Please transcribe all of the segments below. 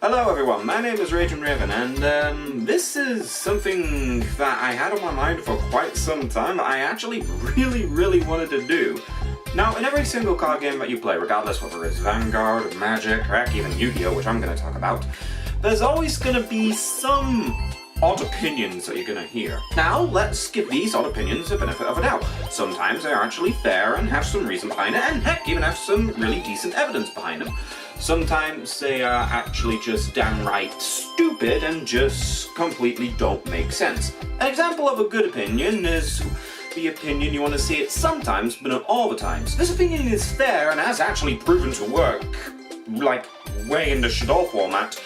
Hello everyone, my name is Raging Raven, and this is something that I had on my mind for quite some time. I actually really wanted to do. Now, in every single card game that you play, regardless whether it's Vanguard, or Magic, or heck, even Yu-Gi-Oh, which I'm going to talk about, there's always going to be some odd opinions that you're going to hear. Now, let's give these odd opinions the benefit of a doubt. Sometimes they're actually fair and have some reason behind it, and heck, even have some really decent evidence behind them. Sometimes they are actually just downright stupid and just completely don't make sense. An example of a good opinion is the opinion you want to see it sometimes, but not all the times. This opinion is fair and has actually proven to work, like, way in the Shaddoll format,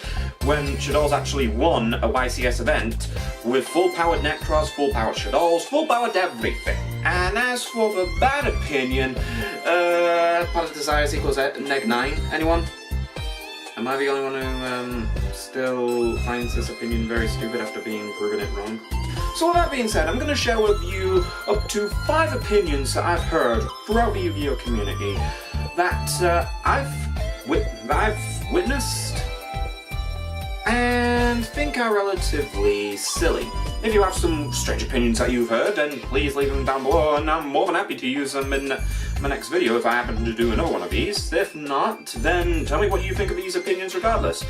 when Shaddoll's actually won a YCS event with full-powered Necros, full-powered Shaddolls, full-powered everything. And as for the bad opinion, part of desires equals neg 9. Anyone? Am I the only one who still finds this opinion very stupid after being proven it wrong? So with that being said, I'm going to share with you up to 5 opinions that I've heard throughout the Yu-Gi-Oh community that I've witnessed and think are relatively silly. If you have some strange opinions that you've heard, then please leave them down below, and I'm more than happy to use them in my next video if I happen to do another one of these. If not, then tell me what you think of these opinions regardless.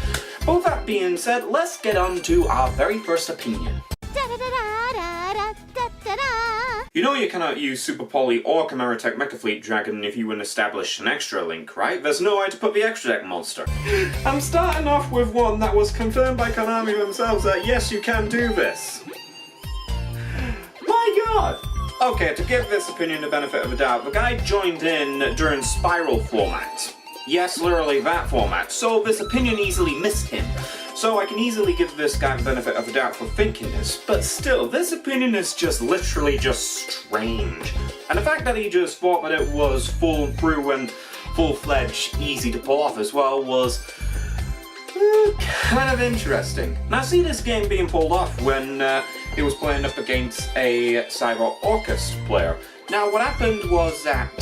But with that being said, let's get on to our very first opinion. You know you cannot use Super Poly or Chimera Tech Mecha Fleet Dragon if you wouldn't establish an extra link, right? There's no way to put the extra deck monster. I'm starting off with one that was confirmed by Konami themselves that yes, you can do this. My god! Okay, to give this opinion the benefit of the doubt, the guy joined in during Spiral format. Yes, literally that format, so this opinion easily missed him. So I can easily give this guy the benefit of the doubt for thinking this, but still, this opinion is just literally just strange. And the fact that he just thought that it was full through and full-fledged easy to pull off as well was kind of interesting. Now see this game being pulled off when he was playing up against a Cyber Orcust player. Now what happened was that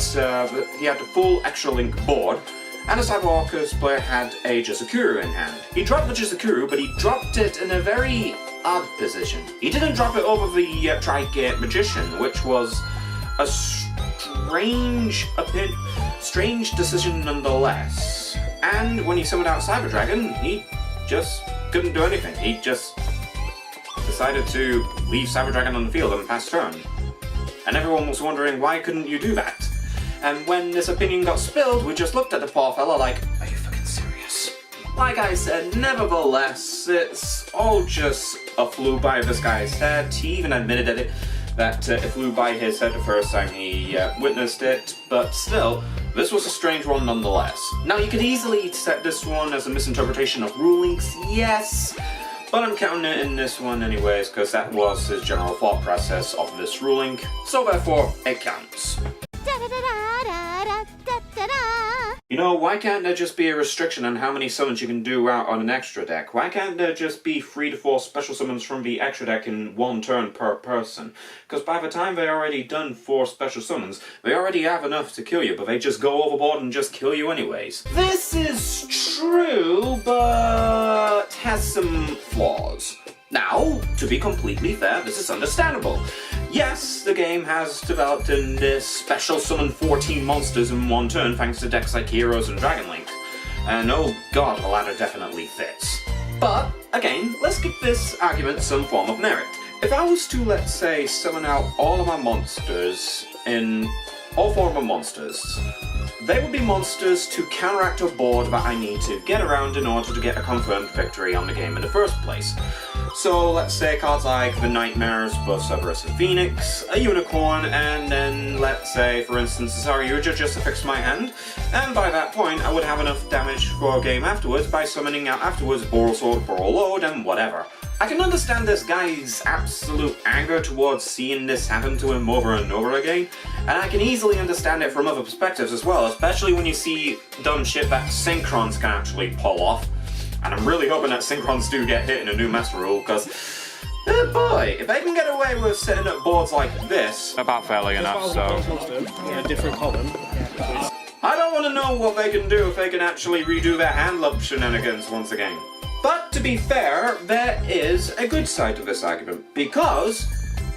he had a full extra link board, and the Cyber Orcust player had a Jisukuru in hand. He dropped the Jisukuru, but he dropped it in a very odd position. He didn't drop it over the Tri-Gate Magician, which was a strange decision nonetheless. And when he summoned out Cyber Dragon, he just couldn't do anything. He just decided to leave Cyber Dragon on the field and pass turn. And everyone was wondering, why couldn't you do that? And when this opinion got spilled, we just looked at the poor fella like, are you fucking serious? Like I said, nevertheless, it's all just a flew by this guy's head. He even admitted that it flew by his head the first time he witnessed it, but still, this was a strange one nonetheless. Now you could easily set this one as a misinterpretation of rulings, yes, but I'm counting it in this one anyways, because that was his general thought process of this ruling, so therefore, it counts. You know, why can't there just be a restriction on how many summons you can do out on an extra deck? Why can't there just be 3 to 4 special summons from the extra deck in one turn per person? Because by the time they already done 4 special summons, they already have enough to kill you, but they just go overboard and just kill you anyways. This is true, but has some flaws. Now, to be completely fair, this is understandable. Yes, the game has developed in this special summon 14 monsters in one turn thanks to decks like Heroes and Dragon Link. And oh god, the latter definitely fits. But, again, let's give this argument some form of merit. If I was to, let's say, summon out all of my monsters in all 4 of my monsters, they would be monsters to counteract a board that I need to get around in order to get a confirmed victory on the game in the first place. So let's say cards like the Nightmares, both Cerberus and Phoenix, a Unicorn, and then let's say, for instance, a Saryuja just to fix my hand, and by that point I would have enough damage for a game afterwards by summoning out afterwards Boral Sword, Boral Load, and whatever. I can understand this guy's absolute anger towards seeing this happen to him over and over again, and I can easily understand it from other perspectives as well, especially when you see dumb shit that Synchrons can actually pull off. And I'm really hoping that Synchrons do get hit in a new Master Rule, because, boy, if they can get away with setting up boards like this, about fairly enough, so... in a different column. I don't want to know what they can do if they can actually redo their hand love shenanigans once again. But to be fair, there is a good side to this argument, because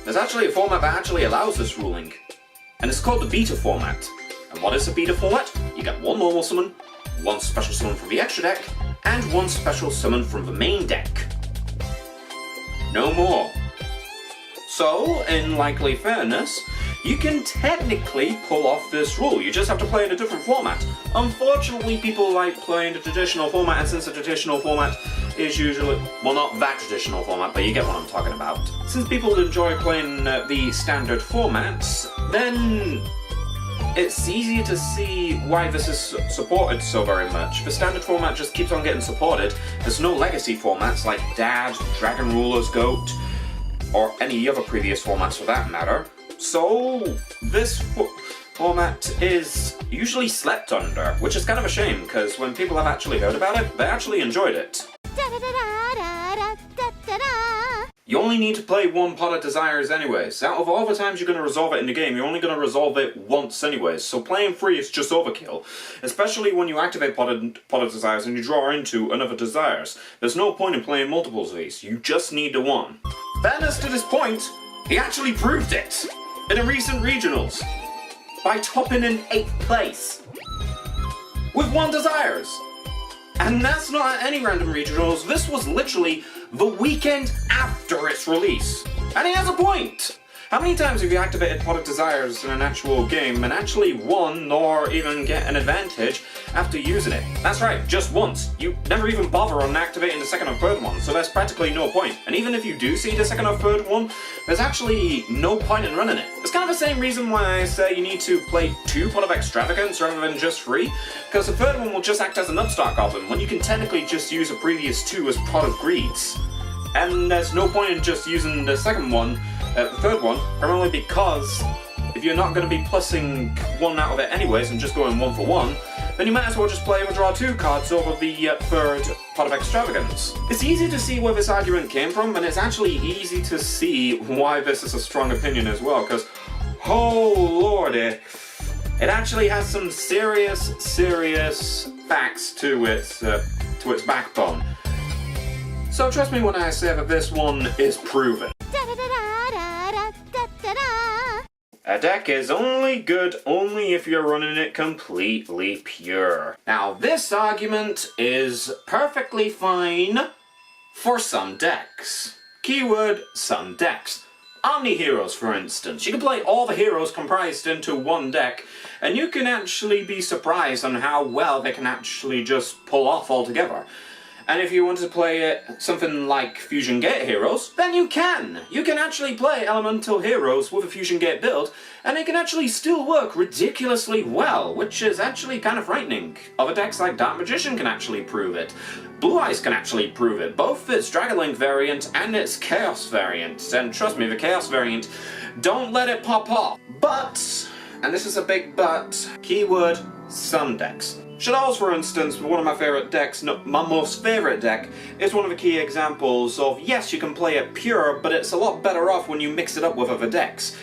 there's actually a format that actually allows this ruling, and it's called the beta format. And what is the beta format? You get one normal summon, one special summon from the extra deck, and one special summon from the main deck. No more. So, in likely fairness, you can technically pull off this rule. You just have to play in a different format. Unfortunately, people like playing the traditional format, and since the traditional format is usually, well, not that traditional format, but you get what I'm talking about. Since people enjoy playing the standard formats, then it's easier to see why this is supported so very much. The standard format just keeps on getting supported. There's no legacy formats like Dad, Dragon Ruler's Goat, or any other previous formats for that matter. So this format is usually slept under, which is kind of a shame, because when people have actually heard about it, they actually enjoyed it. You only need to play one Pot of Desires anyways. Out of all the times you're going to resolve it in the game, you're only going to resolve it once anyways, so playing 3 is just overkill. Especially when you activate Pot of Desires and you draw into another Desires. There's no point in playing multiples of these, you just need the one. Fairness to this point, he actually proved it in a recent regionals by topping in 8th place with 1 Desires. And that's not at any random regionals, this was literally the weekend after its release. And he has a point! How many times have you activated Pot of Desires in an actual game and actually won or even get an advantage after using it? That's right, just once. You never even bother on activating the second or third one, so there's practically no point. And even if you do see the second or third one, there's actually no point in running it. It's kind of the same reason why I say you need to play 2 Pot of Extravagance rather than just 3, because the third one will just act as an upstart goblin, when you can technically just use a previous 2 as Pot of Greeds. And there's no point in just using the second one, the third one, primarily because if you're not going to be plussing 1 out of it anyways and just going 1 for 1, then you might as well just play or draw 2 cards over the third Pot of Extravagance. It's easy to see where this argument came from, and it's actually easy to see why this is a strong opinion as well, because, oh lordy, it actually has some serious facts to its backbone. So trust me when I say that this one is proven. A deck is only good only if you're running it completely pure. Now this argument is perfectly fine for some decks. Keyword, some decks. Omni Heroes, for instance. You can play all the heroes comprised into one deck, and you can actually be surprised on how well they can actually just pull off altogether. And if you want to play something like Fusion Gate Heroes, then you can! You can actually play Elemental Heroes with a Fusion Gate build, and it can actually still work ridiculously well, which is actually kind of frightening. Other decks like Dark Magician can actually prove it. Blue Eyes can actually prove it, both its Dragon Link variant and its Chaos variant. And trust me, the Chaos variant, don't let it pop off. But, and this is a big but, keyword, some decks. Shaddolls, for instance, one of my favourite decks, no, my most favourite deck, is one of the key examples of, yes, you can play it pure, but it's a lot better off when you mix it up with other decks.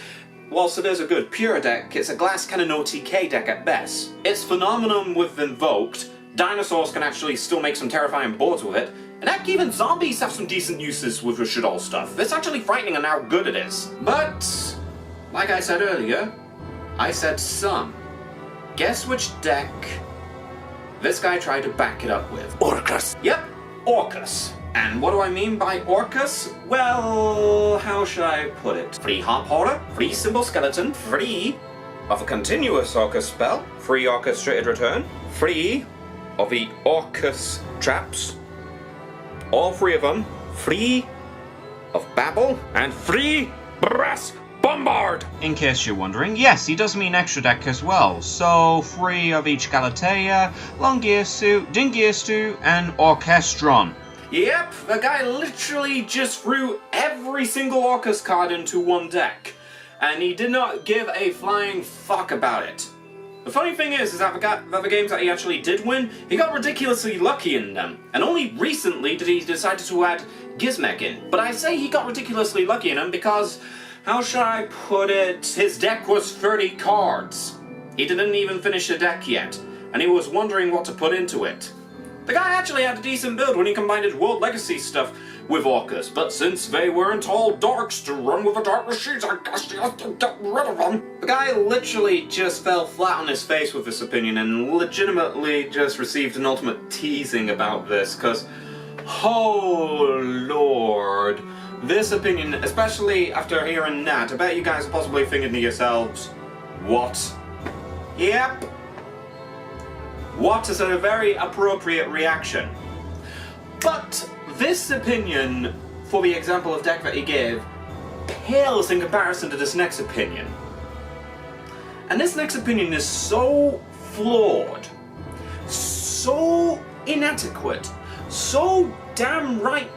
Whilst it is a good pure deck, it's a Glass Cannon OTK deck at best. Its phenomenon with Invoked, dinosaurs can actually still make some terrifying boards with it, and heck, even zombies have some decent uses with the Shaddoll stuff. It's actually frightening on how good it is. But, like I said earlier, I said some. Guess which deck this guy tried to back it up with? Orcus! Yep, Orcus. And what do I mean by Orcus? Well, how should I put it? Free Hop Horror, free Symbol Skeleton, free of a continuous Orcus spell, free Orchestrated Return, free of the Orcus Traps, all 3 of them, free of Babel, and free Brass Bombard! In case you're wondering, yes, he does mean extra deck as well. So, 3 of each Galatea, Longiastu, Dingiastu, and Orchestron. Yep, the guy literally just threw every single Orcus card into one deck. And he did not give a flying fuck about it. The funny thing is that the games that he actually did win, he got ridiculously lucky in them. And only recently did he decide to add Gizmek in. But I say he got ridiculously lucky in them because, how should I put it, his deck was 30 cards. He didn't even finish the deck yet, and he was wondering what to put into it. The guy actually had a decent build when he combined his World Legacy stuff with Orcus, but since they weren't all darks to run with the dark machines, I guess he has to get rid of them. The guy literally just fell flat on his face with this opinion and legitimately just received an ultimate teasing about this, because, oh lord, this opinion, especially after hearing that, I bet you guys are possibly thinking to yourselves, what? Yep. What is a very appropriate reaction. But this opinion, for the example of deck that he gave, pales in comparison to this next opinion. And this next opinion is so flawed, so inadequate, so damn right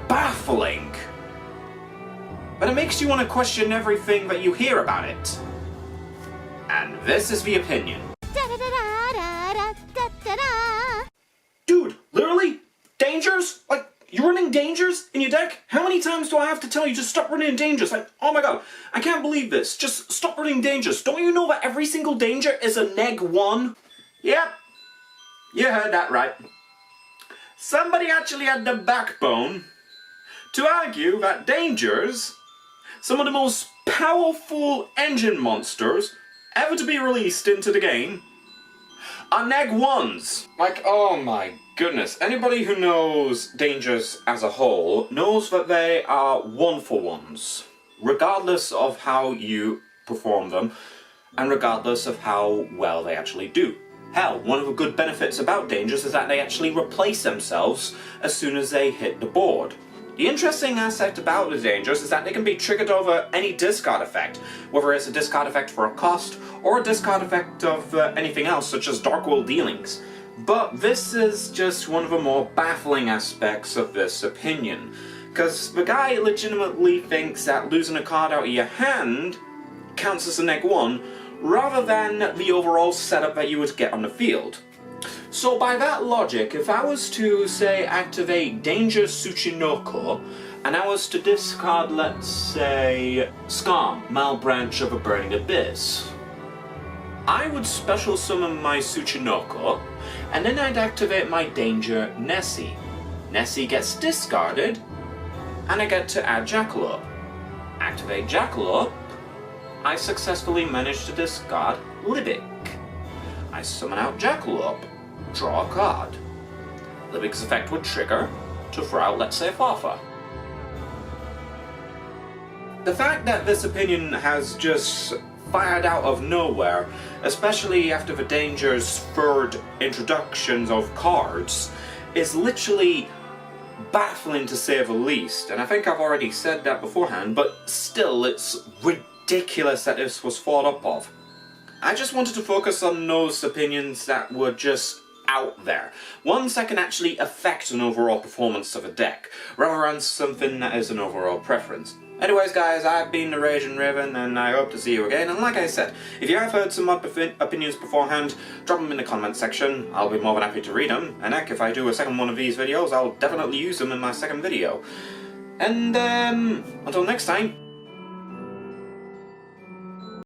baffling, that it makes you want to question everything that you hear about it. And this is the opinion. Dude, literally? Dangers? Like, you're running dangers in your deck? How many times do I have to tell you to stop running dangers? Like, oh my god, I can't believe this. Just stop running dangers. Don't you know that every single danger is a -1? Yep, you heard that right. Somebody actually had the backbone to argue that dangers, some of the most powerful engine monsters ever to be released into the game, are -1s. Like, oh my goodness. Anybody who knows dangers as a whole knows that they are 1-for-1s, regardless of how you perform them, and regardless of how well they actually do. Hell, one of the good benefits about dangers is that they actually replace themselves as soon as they hit the board. The interesting aspect about the dangers is that they can be triggered over any discard effect, whether it's a discard effect for a cost, or a discard effect of anything else, such as Dark World dealings. But this is just one of the more baffling aspects of this opinion, because the guy legitimately thinks that losing a card out of your hand counts as a -1, rather than the overall setup that you would get on the field. So by that logic, if I was to, say, activate Danger Tsuchinoko, and I was to discard, let's say, Scum, Malbranch of a Burning Abyss, I would special summon my Tsuchinoko, and then I'd activate my Danger Nessie. Nessie gets discarded, and I get to add Jackalope. Activate Jackalope, I successfully managed to discard Libic. I summon out Jackalope, draw a card. Libic's effect would trigger to throw out, let's say, Farfa. The fact that this opinion has just fired out of nowhere, especially after the Danger's third introductions of cards, is literally baffling to say the least, and I think I've already said that beforehand, but still, it's ridiculous that this was thought up of. I just wanted to focus on those opinions that were just out there, ones that can actually affect an overall performance of a deck, rather than something that is an overall preference. Anyways guys, I've been the Raging Raven, and I hope to see you again, and like I said, if you have heard some opinions beforehand, drop them in the comment section. I'll be more than happy to read them, and heck, if I do a second one of these videos, I'll definitely use them in my second video. And until next time,